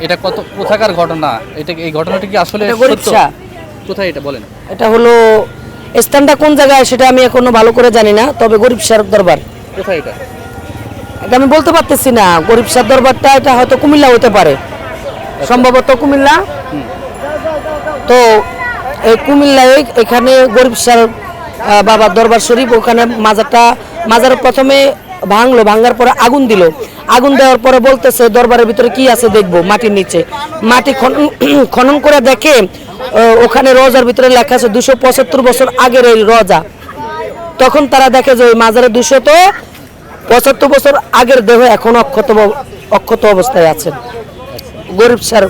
এটা কোথাকার ঘটনা? এই ঘটনাটা কি আসলে সত্য? কোথায় এটা বলেন? এটা হলো স্থানটা কোন জায়গায় সেটা আমি এখনো ভালো করে জানি না, তবে গরিব শাহ দরবার। কোথায় এটা? এটা আমি বলতে পারতেছি না। গরিব শাহ দরবারটা এটা হয়তো কুমিল্লা হতে পারে, সম্ভবত কুমিল্লা। তো এই কুমিল্লায় এখানে গরিব শাহ বাবার দরবার শরীফ, ওখানে মাজার প্রথমে ভাঙলো, ভাঙার পরে আগুন দিল। আগুন দেওয়ার পরে বলতেছে দরবারের ভিতরে কি আছে দেখবো। মাটির নিচে মাটি খনন করে দেখে ওখানে রোজার ভিতরে লেখা আছে 275 বছর আগের এই রোজা। তখন তারা দেখে যে ওই মাজারে 275 বছর আগের দেহ এখন অক্ষত অবস্থায় আছে, গরিব শাহ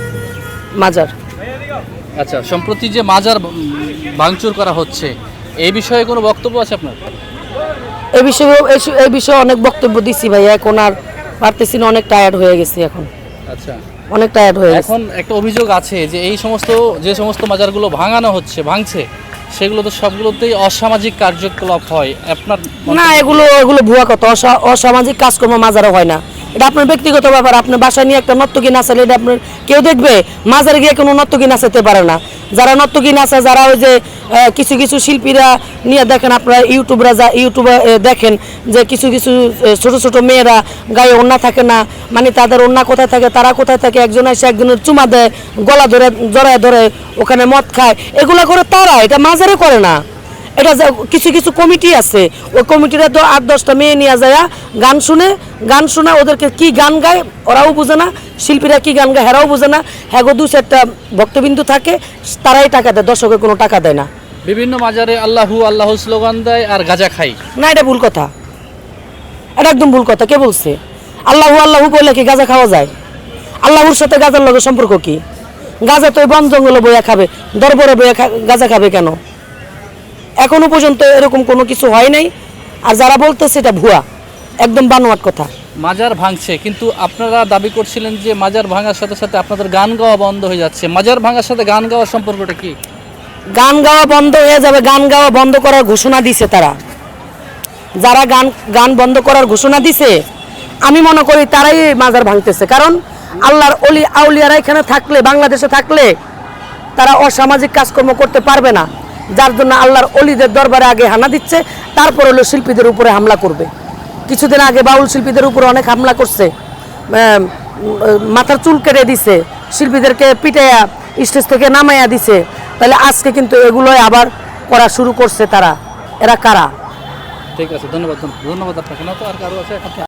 মাজার। আচ্ছা, সম্প্রতি যে মাজার ভাঙচুর করা হচ্ছে এই বিষয়ে কোনো বক্তব্য আছে আপনার? এই বিষয়ে অনেক বক্তব্য দিছি ভাই, এখন আর পারতেছি না, অনেক টায়ার্ড হয়ে গেছি এখন। আচ্ছা, অনেক টায়ার্ড হয়ে গেছে। এখন একটা অভিযোগ আছে যে যে সমস্ত মাজারগুলো ভাঙছে সেগুলো তো সবগুলোতেই অসামাজিক কার্যকলাপ হয়। আপনার না, এগুলো ভুয়া কথা। অসামাজিক কাজকর্ম মাজারে হয় না, এটা আপনার ব্যক্তিগত ব্যাপার। আপনি বাসায় নিয়ে একটা নর্তকী নাচালে এটা আপনার কেউ দেখবে? মাজারে গিয়ে কোনো নর্তকী নাচাতে পারে না। যারা নর্তকী নাচা, যারা ওই যে কিছু কিছু শিল্পীরা নিয়ে দেখেন, আপনারা ইউটিউবে দেখেন যে কিছু কিছু ছোট ছোট মেয়েরা গায়ে ওড়না থাকে না, মানে তাদের ওড়না কোথায় থাকে, তারা কোথায় থাকে, একজন এসে একজনের চুমা দেয়, গলা ধরে জড়ায় ধরে ওখানে মদ খায়, এগুলো করে তারা। এটা মাজারে করে না। এটা কিছু কিছু কমিটি আছে, ওই কমিটিরা তো 8-10টা মেয়ে নিয়ে যায়, গান শুনে ওদেরকে কি গান গায় ওরাও বোঝে না, শিল্পীরা কি গান গায় হেরাও বোঝে না। হ্যাঁ গো, 2-4টা ভক্তবিন্দু থাকে, তারাই টাকা দেয়, দর্শকের কোনো টাকা দেয় না। বিভিন্ন মাজারে আল্লাহু আল্লাহু স্লোগান দেয় আর গাঁজা খাই না, এটা ভুল কথা, এটা একদম ভুল কথা। কে বলছে? আল্লাহু আল্লাহু বলে কি গাঁজা খাওয়া যায়? আল্লাহর সাথে গাঁজার লগে সম্পর্ক কি? গাঁজা তো বন জঙ্গলে বইয়া খাবে, দরবারে বইয়া গাঁজা খাবে কেন? এখনো পর্যন্ত এরকম কোনো কিছু হয় নাই। আর যারা বলতেছে এটা ভুয়া, একদম বানোয়াট কথা। মাজার ভাঙছে, কিন্তু আপনারা দাবি করছিলেন যে মাজার ভাঙার সাথে সাথে আপনাদের গান গাওয়া বন্ধ হয়ে যাচ্ছে। মাজার ভাঙার সাথে গান গাওয়ার সম্পর্কটা কি? গান গাওয়া বন্ধ হয়ে যাবে, গান গাওয়া বন্ধ করার ঘোষণা দিছে তারা। যারা গান বন্ধ করার ঘোষণা দিছে, আমি মনে করি তারাই মাজার ভাঙতেছে। কারণ আল্লাহর অলি আউলিয়ারা এখানে থাকলে, বাংলাদেশে থাকলে তারা অসামাজিক কাজকর্ম করতে পারবে না। যার জন্য আল্লাহর অলিদের দরবারে আগে হানা দিচ্ছে, তারপর হলো শিল্পীদের উপরে হামলা করবে। কিছুদিন আগে বাউল শিল্পীদের উপরে অনেক হামলা করছে, মাথার চুল কেটে দিছে, শিল্পীদেরকে পিটাইয়া স্টেজ থেকে নামাইয়া দিছে। তাহলে আজকে কিন্তু এগুলোই আবার করা শুরু করছে তারা। এরা কারা? ঠিক আছে, ধন্যবাদ আপনাকে। না তো আর কারো আছে?